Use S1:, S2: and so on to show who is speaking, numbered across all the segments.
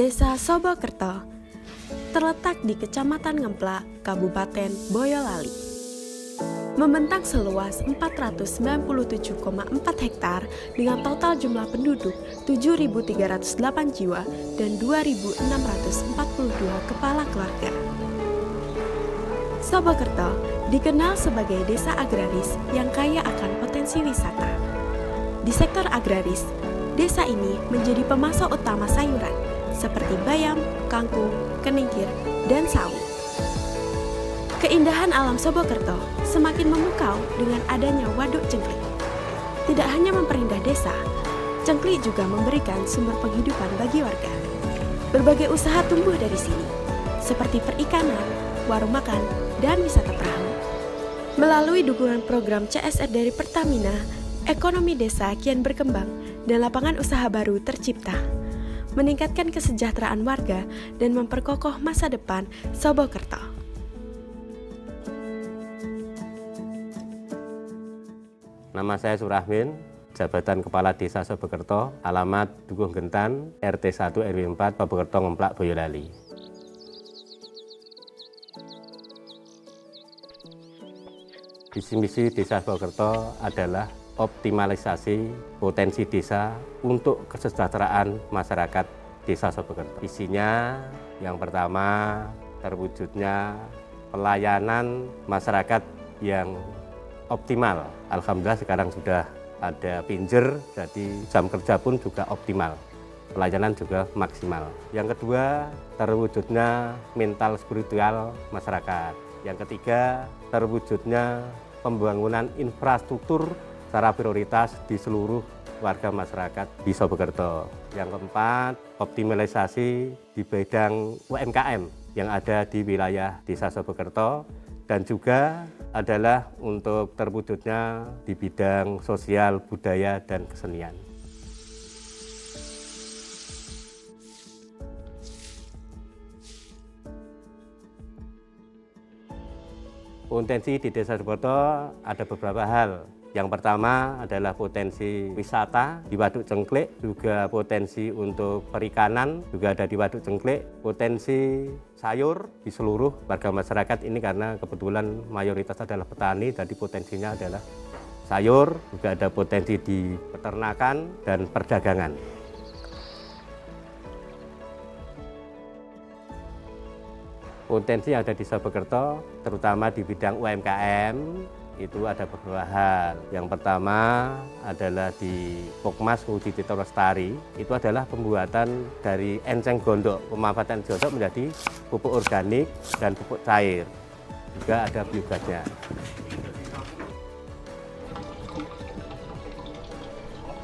S1: Desa Sobokerto terletak di Kecamatan Ngemplak, Kabupaten Boyolali. Membentang seluas 497,4 hektar dengan total jumlah penduduk 7.308 jiwa dan 2.642 kepala keluarga. Sobokerto dikenal sebagai desa agraris yang kaya akan potensi wisata. Di sektor agraris, desa ini menjadi pemasok utama sayuran seperti bayam, kangkung, keningkir, dan sawi. Keindahan alam Sobokerto semakin memukau dengan adanya Waduk Cengklik. Tidak hanya memperindah desa, Cengklik juga memberikan sumber penghidupan bagi warga. Berbagai usaha tumbuh dari sini, seperti perikanan, warung makan, dan wisata perahu. Melalui dukungan program CSR dari Pertamina, ekonomi desa kian berkembang dan lapangan usaha baru tercipta, meningkatkan kesejahteraan warga dan memperkokoh masa depan Sobokerto.
S2: Nama saya Surahmin, jabatan Kepala Desa Sobokerto, alamat Dukuh Gentan, RT 1 RW 4, Sobokerto Ngemplak, Boyolali. Visi misi Desa Sobokerto adalah optimalisasi potensi desa untuk kesejahteraan masyarakat Desa Sobokerto. Isinya yang pertama terwujudnya pelayanan masyarakat yang optimal. Alhamdulillah sekarang sudah ada pinjer, jadi jam kerja pun juga optimal. Pelayanan juga maksimal. Yang kedua, terwujudnya mental spiritual masyarakat. Yang ketiga, terwujudnya pembangunan infrastruktur secara prioritas di seluruh warga masyarakat di Sobokerto. Yang keempat, optimalisasi di bidang UMKM yang ada di wilayah Desa Sobokerto, dan juga adalah untuk terwujudnya di bidang sosial, budaya, dan kesenian. Potensi di Desa Sobokerto ada beberapa hal. Yang pertama adalah potensi wisata di Waduk Cengklik, juga potensi untuk perikanan juga ada di Waduk Cengklik, potensi sayur di seluruh warga masyarakat ini karena kebetulan mayoritas adalah petani, jadi potensinya adalah sayur, juga ada potensi di peternakan dan perdagangan. Potensi yang ada di Sobokerto, terutama di bidang UMKM, itu ada beberapa hal. Yang pertama adalah di Pokmas Uditito Lestari, itu adalah pembuatan dari enceng gondok, pemanfaatan gondok menjadi pupuk organik dan pupuk cair. Juga ada biogasnya.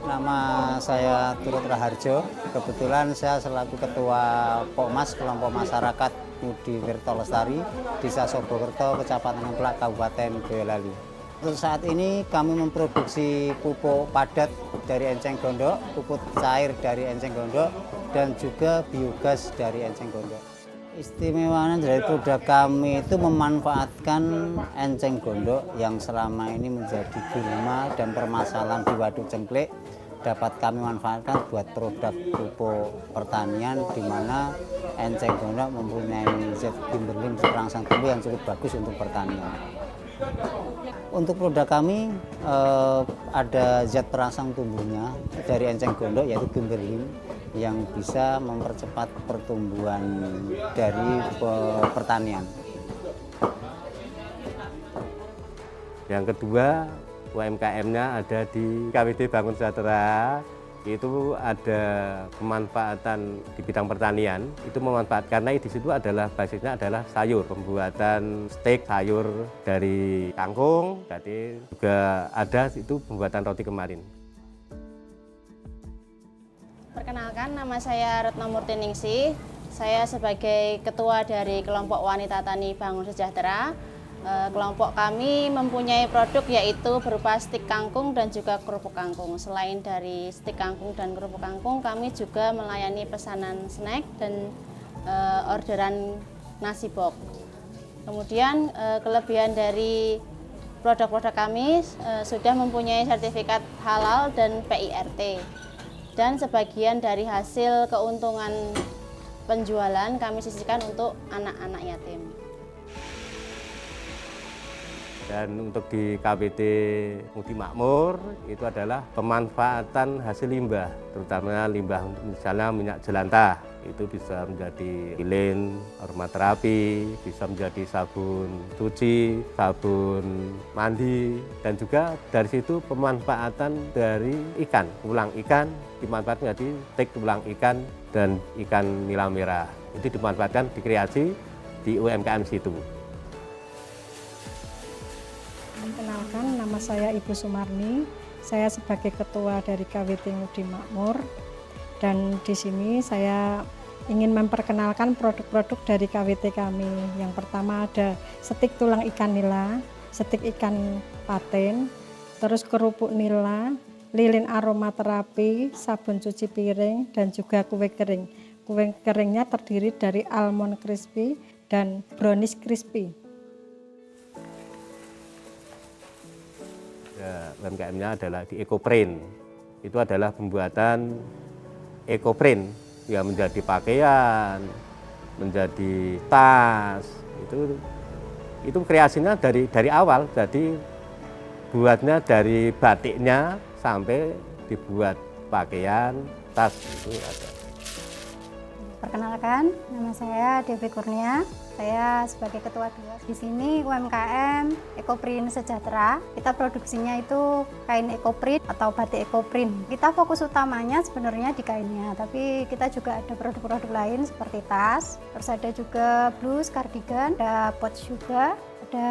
S3: Nama saya Turut Raharjo, kebetulan saya selaku Ketua Pokmas Kelompok Masyarakat Uditito Lestari, Desa Sobokerto, Kecamatan Ngemplak, Kabupaten Boyolali. Untuk saat ini kami memproduksi pupuk padat dari enceng gondok, pupuk cair dari enceng gondok, dan juga biogas dari enceng gondok. Istimewanya dari produk kami itu memanfaatkan enceng gondok yang selama ini menjadi gulma dan permasalahan di Waduk Cengklik, dapat kami manfaatkan buat produk pupuk pertanian, di mana enceng gondok mempunyai zat gimberlin perangsang tumbuh yang cukup bagus untuk pertanian. Untuk produk kami ada zat perangsang tumbuhnya dari enceng gondok, yaitu gimberlin, yang bisa mempercepat pertumbuhan dari pertanian.
S2: Yang kedua, UMKM-nya ada di KWD Bangun Sejahtera, itu ada pemanfaatan di bidang pertanian, itu memanfaatkan karena di situ adalah basisnya adalah sayur, pembuatan steak sayur dari kangkung, jadi juga ada itu pembuatan roti kemarin.
S4: Perkenalkan, nama saya Retno Murtiningsih. Saya sebagai ketua dari kelompok wanita tani Bangun Sejahtera. Kelompok kami mempunyai produk yaitu berupa stik kangkung dan juga kerupuk kangkung. Selain dari stik kangkung dan kerupuk kangkung, kami juga melayani pesanan snack dan orderan nasi box. Kemudian kelebihan dari produk-produk kami sudah mempunyai sertifikat halal dan PIRT. Dan sebagian dari hasil keuntungan penjualan kami sisihkan untuk anak-anak yatim.
S2: Dan untuk di KWT Mudi Makmur itu adalah pemanfaatan hasil limbah, terutama limbah misalnya minyak jelantah, itu bisa menjadi lilin, aromaterapi, bisa menjadi sabun cuci, sabun mandi, dan juga dari situ pemanfaatan dari ikan, tulang ikan dimanfaatkan menjadi stik tulang ikan dan ikan nila merah. Itu dimanfaatkan, dikreasi di UMKM situ.
S5: Kenalkan, nama saya Ibu Sumarni. Saya sebagai ketua dari KWT Mudi Makmur, dan di sini saya ingin memperkenalkan produk-produk dari KWT kami. Yang pertama ada stik tulang ikan nila, stik ikan patin, terus kerupuk nila, lilin aromaterapi, sabun cuci piring, dan juga kue kering. Kue keringnya terdiri dari almond crispy dan brownies crispy.
S2: UMKM-nya adalah di EcoPrint. Itu adalah pembuatan EcoPrint yang menjadi pakaian, menjadi tas. Itu kreasinya dari awal. Jadi buatnya dari batiknya sampai dibuat pakaian, tas itu ada.
S6: Perkenalkan, nama saya Devi Kurnia. Saya sebagai ketua 2 di sini UMKM EcoPrint Sejahtera. Kita produksinya itu kain EcoPrint atau batik EcoPrint. Kita fokus utamanya sebenarnya di kainnya, tapi kita juga ada produk-produk lain seperti tas, terus ada juga blus, kardigan, ada pouch juga, ada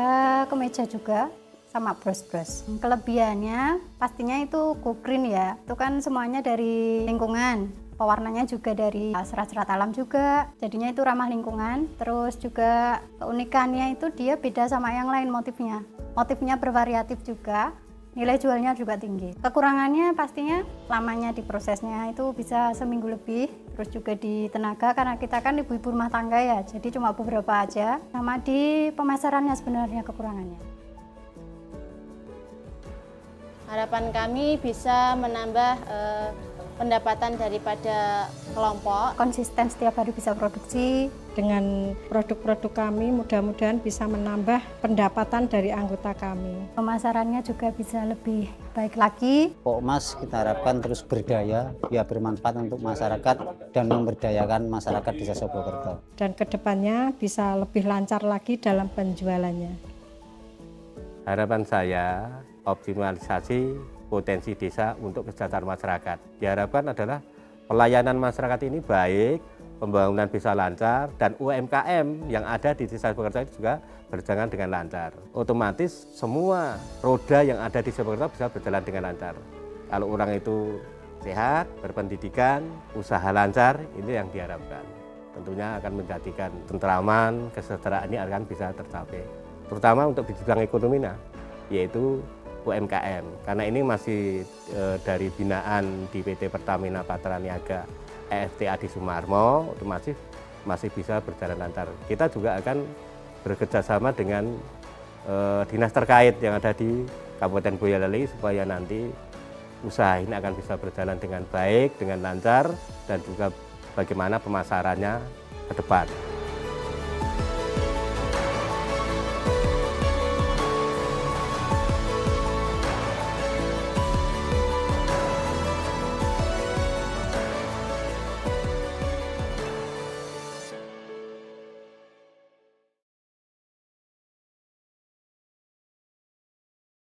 S6: kemeja juga, sama bros-bros. Kelebihannya pastinya itu go green ya. Itu kan semuanya dari lingkungan. Pewarnanya juga dari serat-serat alam juga, jadinya itu ramah lingkungan. Terus juga keunikannya itu dia beda sama yang lain motifnya. Motifnya bervariatif juga, nilai jualnya juga tinggi. Kekurangannya pastinya lamanya di prosesnya itu bisa seminggu lebih. Terus juga di tenaga, karena kita kan ibu-ibu rumah tangga ya, jadi cuma beberapa aja. Sama di pemasarannya sebenarnya kekurangannya.
S4: Harapan kami bisa menambah pendapatan daripada kelompok.
S6: Konsisten setiap hari bisa produksi.
S5: Dengan produk-produk kami mudah-mudahan bisa menambah pendapatan dari anggota kami.
S6: Pemasarannya juga bisa lebih baik lagi.
S3: Pokmas kita harapkan terus berdaya, ya bermanfaat untuk masyarakat dan memberdayakan masyarakat Desa Sobokerto.
S5: Dan kedepannya bisa lebih lancar lagi dalam penjualannya.
S2: Harapan saya optimalisasi potensi desa untuk kesejahteraan masyarakat. Diharapkan adalah pelayanan masyarakat ini baik, pembangunan bisa lancar, dan UMKM yang ada di Desa Sobokerto itu juga berjalan dengan lancar. Otomatis semua roda yang ada di Sobokerto bisa berjalan dengan lancar. Kalau orang itu sehat, berpendidikan, usaha lancar, ini yang diharapkan. Tentunya akan menjadikan tentraman, kesejahteraan ini akan bisa tercapai. Terutama untuk bidang ekonominya, yaitu UMKM, karena ini masih dari binaan di PT Pertamina Patra Niaga EFTA di Sumarmo, otomatis masih bisa berjalan lancar. Kita juga akan bekerjasama dengan dinas terkait yang ada di Kabupaten Boyolali supaya nanti usaha ini akan bisa berjalan dengan baik, dengan lancar, dan juga bagaimana pemasarannya ke depan.